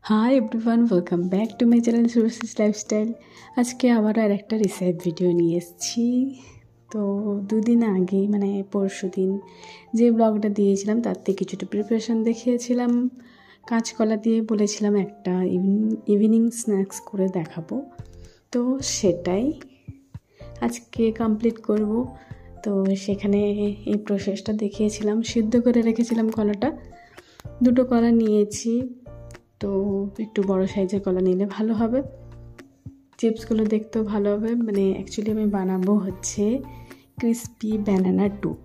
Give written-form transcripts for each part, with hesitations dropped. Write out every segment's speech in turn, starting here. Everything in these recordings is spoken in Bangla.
High everyone, welcome back to my channel সুরসিস লাইফস্টাইল। আজকে আবার আর একটা রিসেপ ভিডিও নিয়ে এসেছি। তো দুদিন আগে মানে পরশু দিন যে ব্লগটা দিয়েছিলাম তার থেকে কিছুটা প্রিপারেশান দেখিয়েছিলাম। কাঁচকলা দিয়ে বলেছিলাম একটা ইভিনিং স্ন্যাক্স করে দেখাবো, তো সেটাই আজকে কমপ্লিট করব। তো সেখানে এই প্রসেসটা দেখিয়েছিলাম। সিদ্ধ করে রেখেছিলাম কলাটা, দুটো কলা নিয়েছি। তো একটু বড় সাইজের কলা নিলে ভালো হবে, চিপসগুলো দেখতেও ভালো হবে। মানে অ্যাকচুয়ালি আমি বানাবো হচ্ছে ক্রিস্পি ব্যানানা টুক।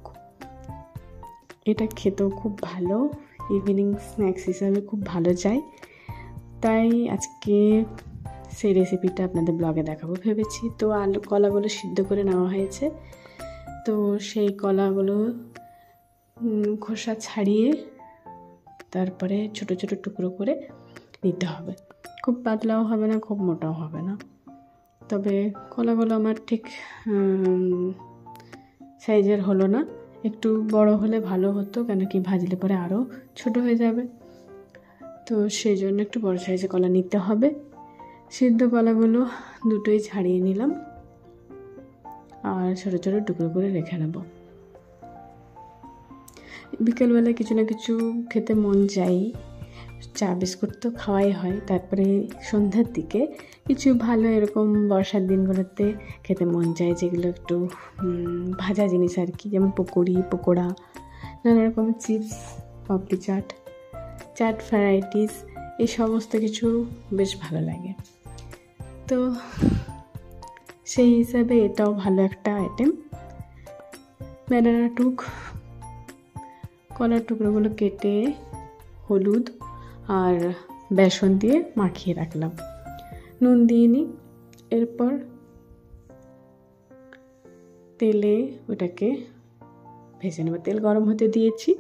এটা খেতেও খুব ভালো, ইভিনিং স্ন্যাক্স হিসাবে খুব ভালো যায়। তাই আজকে সেই রেসিপিটা আপনাদের ব্লগে দেখাবো ভেবেছি। তো কলাগুলো সিদ্ধ করে নেওয়া হয়েছে। তো সেই কলাগুলো খোসা ছাড়িয়ে তারপরে ছোট ছোট টুকরো করে নিতে হবে। খুব পাতলাও হবে না, খুব মোটাও হবে না। তবে কলাগুলো আমার ঠিক সাইজের হলো না, একটু বড় হলে ভালো হতো, কেন কি ভাজলে পরে আরও ছোট হয়ে যাবে। তো সেই জন্য একটু বড় সাইজের কলা নিতে হবে। সিদ্ধ কলাগুলো দুটোই ছাড়িয়ে নিলাম আর ছোটো ছোটো টুকরো করে রেখে নেব। বিকেলবেলায় কিছু না কিছু খেতে মন চাই, চা বিস্কুট তো খাওয়াই হয়। তারপরে সন্ধ্যার দিকে কিছু ভালো এরকম বর্ষার দিনগুলোতে খেতে মন চায়, যেগুলো একটু ভাজা জিনিস আর কি, যেমন পকোড়া, নানা রকম চিপস, পাপড়ি চাট ভ্যারাইটিস, এই সমস্ত কিছু বেশ ভালো লাগে। তো সেই হিসাবে এটাও ভালো একটা আইটেম। ব্যানানা টুক, কলার টুকরোগুলো কেটে হলুদ আর বেসন দিয়ে মাখিয়ে রাখলাম, নুন দিয়ে নিই। এরপর তেলে ওটাকে ভেজে নেব। তেল গরম হতে দিয়েছি,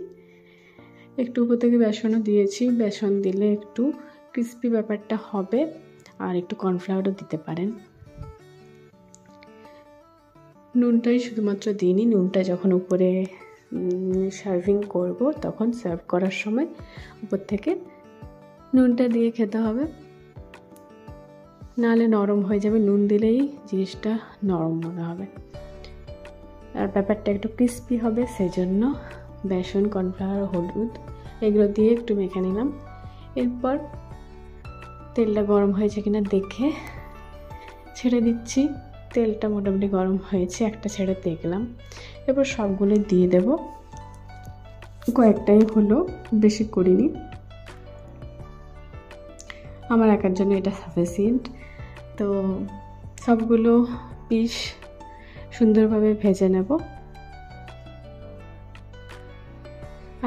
একটু উপর থেকে বেসনও দিয়েছি। বেসন দিলে একটু ক্রিস্পি ব্যাপারটা হবে, আর একটু কর্নফ্লাওয়ারও দিতে পারেন। নুনটাই শুধুমাত্র দিইনি, নুনটা যখন উপরে সার্ভিং করব তখন সার্ভ করার সময় উপর থেকে নুনটা দিয়ে খেতে হবে, নাহলে নরম হয়ে যাবে। নুন দিলেই জিনিসটা নরম মনে হবে আর ব্যাপারটা একটু ক্রিস্পি হবে। সেই জন্য বেসন, কর্নফ্লাওয়ার, হলুদ এগুলো দিয়ে একটু মেখে নিলাম। এরপর তেলটা গরম হয়েছে কিনা দেখে ছেড়ে দিচ্ছি। তেলটা মোটামুটি গরম হয়েছে, একটা ছেড়ে দেখলাম। এরপর সবগুলো দিয়ে দেব। কয়েকটাই হলো, বেশি করিনি, আমার একার জন্য এটা সাফিসিয়েন্ট। তো সবগুলো পিস সুন্দরভাবে ভেজে নেব।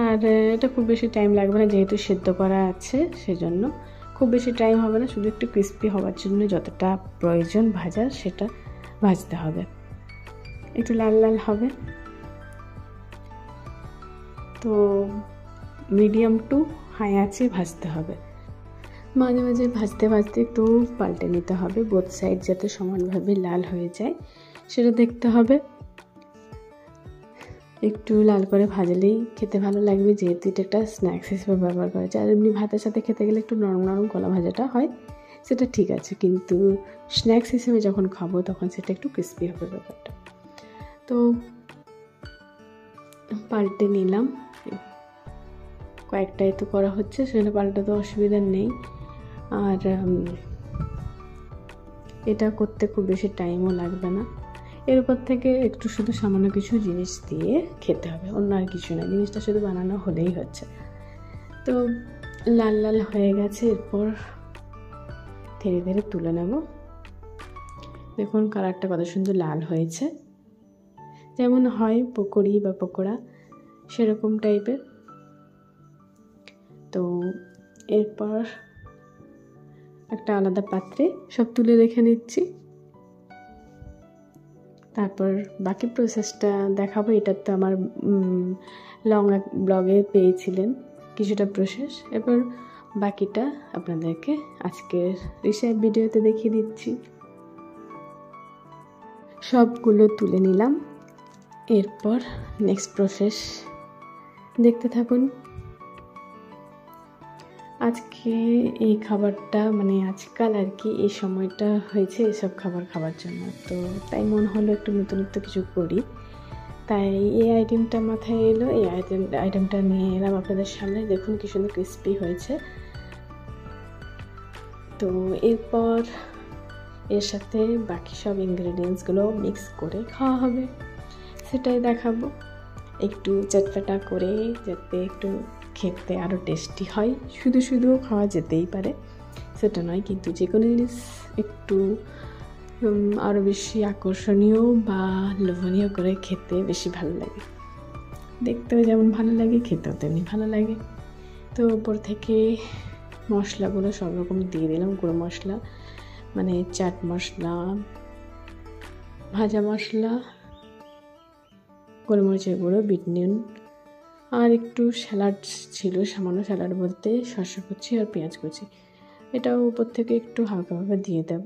আর এটা খুব বেশি টাইম লাগবে না, যেহেতু সেদ্ধ করা আছে সেজন্য খুব বেশি টাইম হবে না। শুধু একটু ক্রিস্পি হওয়ার জন্য যতটা প্রয়োজন ভাজার সেটা ভাজতে হবে, একটু লাল লাল হবে। তো মিডিয়াম টু হাই আঁচে ভাজতে হবে। মাঝে মাঝে ভাজতে ভাজতে একটু পাল্টে নিতে হবে, বোথ সাইড যাতে সমানভাবে লাল হয়ে যায় সেটা দেখতে হবে। একটু লাল করে ভাজলেই খেতে ভালো লাগবে, যেহেতু এটা একটা স্ন্যাক্স হিসেবে ব্যবহার করা যায়। আর এমনি ভাতের সাথে খেতে গেলে একটু নরম নরম কলা ভাজাটা হয়, সেটা ঠিক আছে, কিন্তু স্ন্যাক্স হিসেবে যখন খাবো তখন সেটা একটু ক্রিস্পি হবে ব্যাপারটা। তো পাল্টে নিলাম, কয়েকটাই তো করা হচ্ছে, সেটা পাল্টাতে অসুবিধা নেই। আর এটা করতে খুব বেশি টাইমও লাগবে না। এর উপর থেকে একটু শুধু সামান্য কিছু জিনিস দিয়ে খেতে হবে, অন্য আর কিছু না, জিনিসটা শুধু বানানো হলেই হচ্ছে। তো লাল লাল হয়ে গেছে, এরপর ধীরে ধীরে তুলে নেব। দেখুন কালারটা কত সুন্দর লাল হয়েছে, যেমন হয় পকোড়ি বা পকোড়া সেরকম টাইপের। তো এরপর একটা আলাদা পাত্রে সব তুলে রেখে নিচ্ছি। তারপর বাকি প্রসেসটা দেখাবো। এটা তো আমার লং ব্লগে পেয়েছিলেন কিছুটা প্রসেস, এরপর বাকিটা আপনাদেরকে আজকের রিসেপ ভিডিওতে দেখিয়ে দিচ্ছি। সবগুলো তুলে নিলাম, এরপর নেক্সট প্রসেস দেখতে থাকুন। আর আজকে এই খাবারটা মানে আজকাল আর কি এই সময়টা হয়েছে এসব খাবার খাওয়ার জন্য, তো তাই মনে হলো একটু নতুনত্ব কিছু করি, তাই এই আইটেমটা মাথায় এলো। এই আইটেমটা নিয়ে এলাম আপনাদের সামনে। দেখুন কি সুন্দর ক্রিস্পি হয়েছে। তো এরপর এর সাথে বাকি সব ইনগ্রেডিয়েন্টসগুলো মিক্স করে খাওয়া হবে, সেটাই দেখাবো। একটু চটপটা করে যাতে একটু খেতে আরও টেস্টি হয়। শুধু শুধুও খাওয়া যেতেই পারে, সেটা নয়, কিন্তু যে কোনো জিনিস একটু আরও বেশি আকর্ষণীয় বা লোভনীয় করে খেতে বেশি ভালো লাগে। দেখতেও যেমন ভালো লাগে, খেতেও তেমনি ভালো লাগে। তো উপর থেকে মশলাগুলো সব রকম দিয়ে দিলাম। গুঁড়ো মশলা মানে চাট মশলা, ভাজা মশলা, গোলমরিচের গুঁড়ো, বিট নুন, আর একটু স্যালাড ছিল, সামান্য স্যালাড বলতে শসা কুচি আর পেঁয়াজ কুচি, এটাও উপর থেকে একটু হালকাভাবে দিয়ে দেব।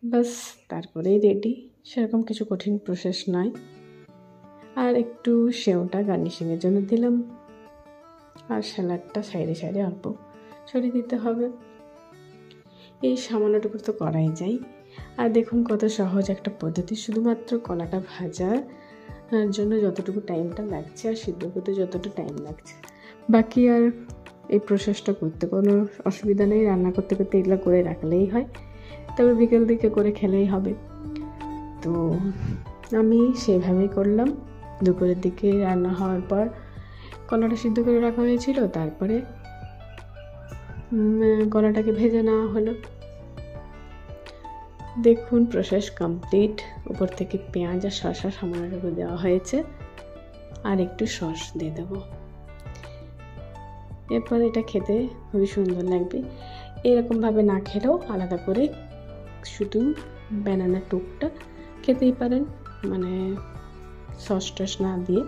বাস, তারপরেই রেডি। সেরকম কিছু কঠিন প্রসেস নয়। আর একটু সেওটা গার্নিশিংয়ের জন্য দিলাম, আর স্যালাডটা সাইডে সাইডে অল্প ছড়িয়ে দিতে হবে। এই সামান্যটুকু তো করাই যায়। আর দেখুন কত সহজ একটা পদ্ধতি, শুধুমাত্র কলাটা ভাজার জন্য যতটুকু টাইমটা লাগছে আর সিদ্ধ করতে যতটা টাইম লাগছে, বাকি আর এই প্রসেসটা করতে কোনো অসুবিধা নেই। রান্না করতে করতে এগুলো করে রাখলেই হয়, তবে বিকেল দিকে করে খেলেই হবে। তো আমি সেভাবেই করলাম। দুপুরের দিকে রান্না হওয়ার পর কলাটা সিদ্ধ করে রাখা হয়েছিল, তারপরে কলাটাকে ভেজে নেওয়া হলো। দেখুন প্রসেস কমপ্লিট। উপর থেকে পেঁয়াজ আর শসা সামান্যটুকু দেওয়া হয়েছে, আর একটু সস দিয়ে দেবো। এরপর এটা খেতে খুবই সুন্দর লাগবে। এরকমভাবে না খেলেও আলাদা করে শুধু ব্যানানা টুকটা খেতেই পারেন, মানে সস টস না দিয়ে।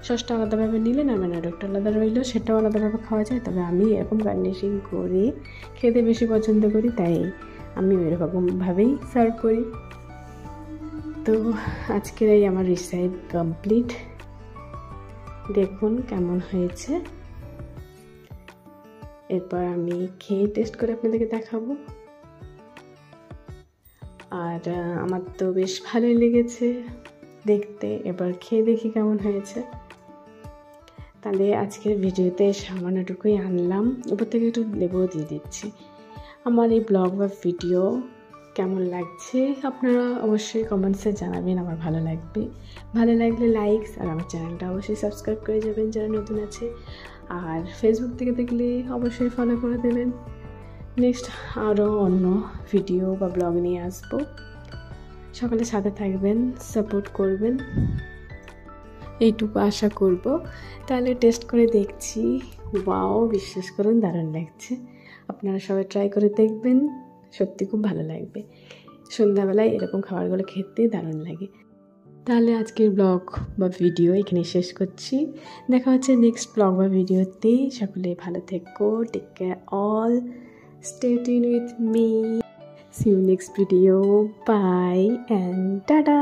সসটা আলাদাভাবে নিলেন আর ব্যানানা টুকটা আলাদা রইলেও সেটাও আলাদাভাবে খাওয়া যায়, তবে আমি এরকম গার্নিশিং করে খেতে বেশি পছন্দ করি, তাই আমি ওইরকমভাবেই সার্ভ করি। তো আজকের এই আমার রেসিপি কমপ্লিট। দেখুন কেমন হয়েছে। এরপর আমি খেয়ে টেস্ট করে আপনাদেরকে দেখাবো। আর আমার তো বেশ ভালোই লেগেছে দেখতে। এবার খেয়ে দেখি কেমন হয়েছে। তাহলে আজকের ভিডিওতে সামান্যটুকুই আনলাম, উপর থেকে একটু লেবুও দিয়ে দিচ্ছি। আমার এই ব্লগ বা ভিডিও কেমন লাগছে আপনারা অবশ্যই কমেন্টসে জানাবেন, আমার ভালো লাগবে। ভালো লাগলে লাইকস, আর আমার চ্যানেলটা অবশ্যই সাবস্ক্রাইব করে যাবেন যারা নতুন আছে। আর ফেসবুক থেকে দেখলে অবশ্যই ফলো করে দেবেন। নেক্সট আরও অন্য ভিডিও বা ব্লগ নিয়ে আসবো। সকলে সাথে থাকবেন, সাপোর্ট করবেন, এইটুকু আশা করব। তাহলে টেস্ট করে দেখছি, ওয়াও, বিশ্বাস করুন দারুণ লাগছে। আপনারা সবাই ট্রাই করে দেখবেন, সত্যি খুব ভালো লাগবে। সন্ধ্যাবেলায় এরকম খাবারগুলো খেতে দারুণ লাগে। তাহলে আজকের ব্লগ বা ভিডিও এখানে শেষ করছি। দেখা হচ্ছে নেক্সট ব্লগ বা ভিডিওতে। সকলে ভালো থেকো, take care all, stay tuned with me. See you next video. Bye and ta-da.